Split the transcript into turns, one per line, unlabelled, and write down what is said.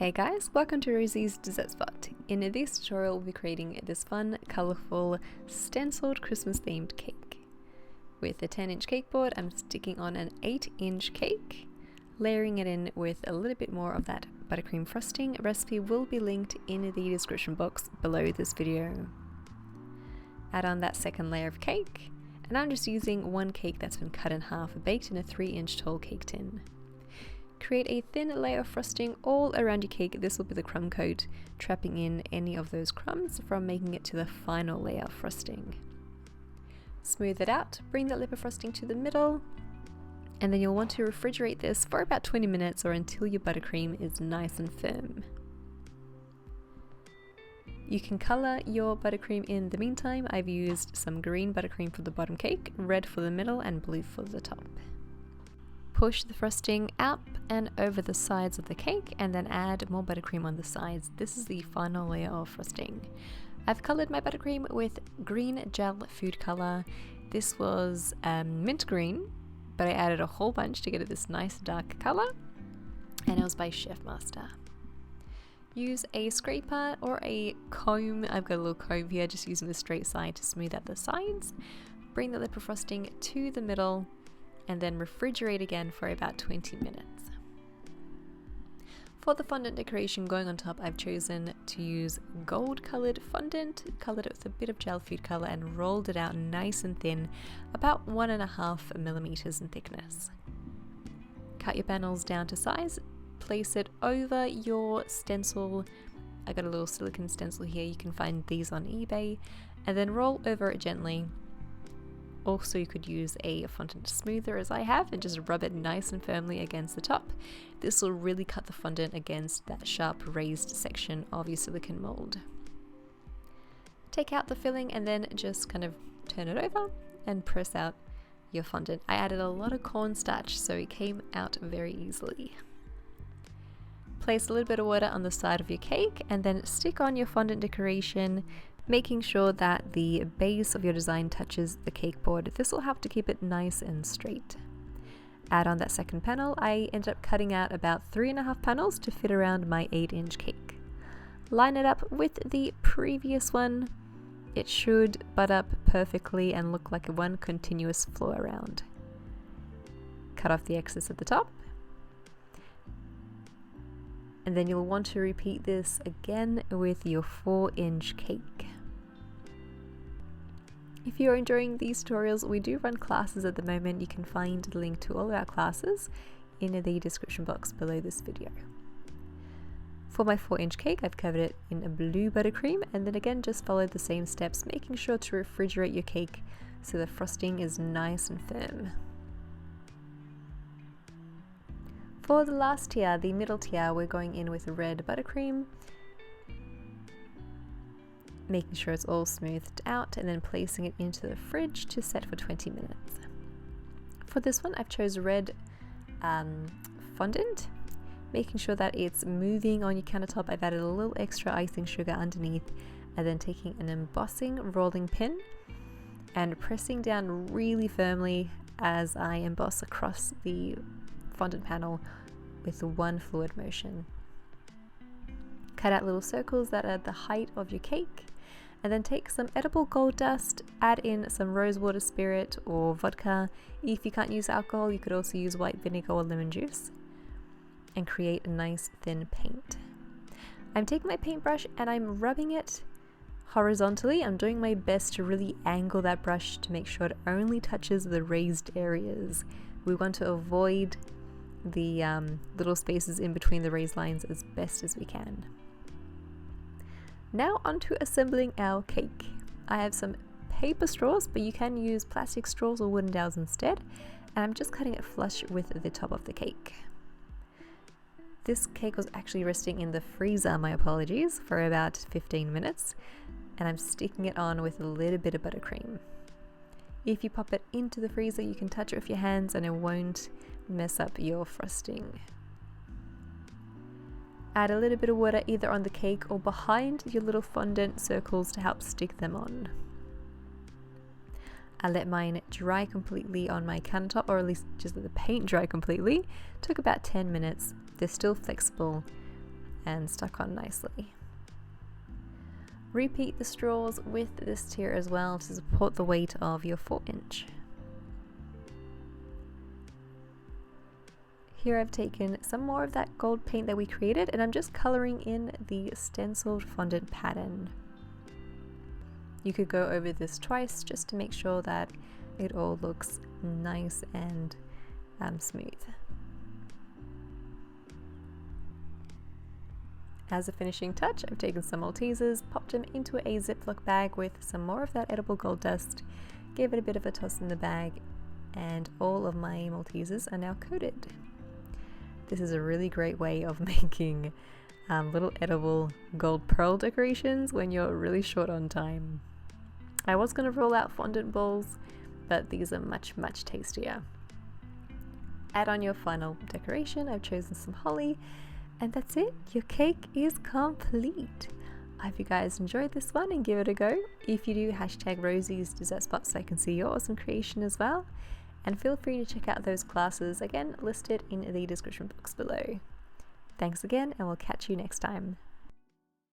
Hey guys, welcome to Rosie's Dessert Spot. In this tutorial we'll be creating this fun, colourful, stenciled Christmas themed cake. With a 10-inch cake board, I'm sticking on an 8-inch cake, layering it in with a little bit more of that buttercream frosting. A recipe will be linked in the description box below this video. Add on that second layer of cake, and I'm just using one cake that's been cut in half, baked in a 3-inch tall cake tin. Create a thin layer of frosting all around your cake. This will be the crumb coat, trapping in any of those crumbs from making it to the final layer of frosting. Smooth it out, bring that lip of frosting to the middle, and then you'll want to refrigerate this for about 20 minutes or until your buttercream is nice and firm. You can colour your buttercream in the meantime. I've used some green buttercream for the bottom cake, red for the middle, and blue for the top. Push the frosting up and over the sides of the cake and then add more buttercream on the sides. This is the final layer of frosting. I've coloured my buttercream with green gel food colour. This was mint green, but I added a whole bunch to get it this nice dark colour, and it was by Chef Master. Use a scraper or a comb. I've got a little comb here, just using the straight side to smooth out the sides. Bring the lip of frosting to the middle and then refrigerate again for about 20 minutes. For the fondant decoration going on top, I've chosen to use gold coloured fondant, coloured it with a bit of gel food colour and rolled it out nice and thin, about 1.5 millimeters in thickness. Cut your panels down to size, place it over your stencil. I got a little silicone stencil here, you can find these on eBay, and then roll over it gently. Also, you could use a fondant smoother as I have and just rub it nice and firmly against the top. This will really cut the fondant against that sharp raised section of your silicone mold. Take out the filling and then just kind of turn it over and press out your fondant. I added a lot of cornstarch so it came out very easily. Place a little bit of water on the side of your cake and then stick on your fondant decoration, making sure that the base of your design touches the cake board. This will help to keep it nice and straight. Add on that second panel. I ended up cutting out about 3.5 panels to fit around my 8-inch cake. Line it up with the previous one. It should butt up perfectly and look like one continuous flow around. Cut off the excess at the top. And then you'll want to repeat this again with your 4-inch cake. If you're enjoying these tutorials, we do run classes at the moment. You can find the link to all of our classes in the description box below this video. For my 4-inch cake, I've covered it in a blue buttercream, and then again just follow the same steps, making sure to refrigerate your cake so the frosting is nice and firm. For the last tier, the middle tier, we're going in with red buttercream, making sure it's all smoothed out and then placing it into the fridge to set for 20 minutes. For this one, I've chose red fondant, making sure that it's moving on your countertop. I've added a little extra icing sugar underneath and then taking an embossing rolling pin and pressing down really firmly as I emboss across the fondant panel with one fluid motion. Cut out little circles that are the height of your cake, and then take some edible gold dust, add in some rosewater spirit or vodka. If you can't use alcohol, you could also use white vinegar or lemon juice, and create a nice thin paint. I'm taking my paintbrush and I'm rubbing it horizontally. I'm doing my best to really angle that brush to make sure it only touches the raised areas. We want to avoid the little spaces in between the raised lines as best as we can. Now onto assembling our cake. I have some paper straws, but you can use plastic straws or wooden dowels instead, and I'm just cutting it flush with the top of the cake. This cake was actually resting in the freezer, my apologies, for about 15 minutes, and I'm sticking it on with a little bit of buttercream. If you pop it into the freezer, you can touch it with your hands and it won't mess up your frosting. Add a little bit of water either on the cake or behind your little fondant circles to help stick them on. I let mine dry completely on my countertop, or at least just let the paint dry completely. Took about 10 minutes. They're still flexible and stuck on nicely. Repeat the straws with this tier as well to support the weight of your 4-inch. Here I've taken some more of that gold paint that we created and I'm just colouring in the stenciled fondant pattern. You could go over this twice just to make sure that it all looks nice and smooth. As a finishing touch, I've taken some Maltesers, popped them into a Ziploc bag with some more of that edible gold dust, gave it a bit of a toss in the bag, and all of my Maltesers are now coated. This is a really great way of making little edible gold pearl decorations when you're really short on time. I was going to roll out fondant balls, but these are much tastier. Add on your final decoration. I've chosen some holly. And that's it, your cake is complete. I hope you guys enjoyed this one and give it a go. If you do, hashtag Rosie's Dessert Spot so I can see your awesome creation as well. And feel free to check out those classes, again listed in the description box below. Thanks again and we'll catch you next time.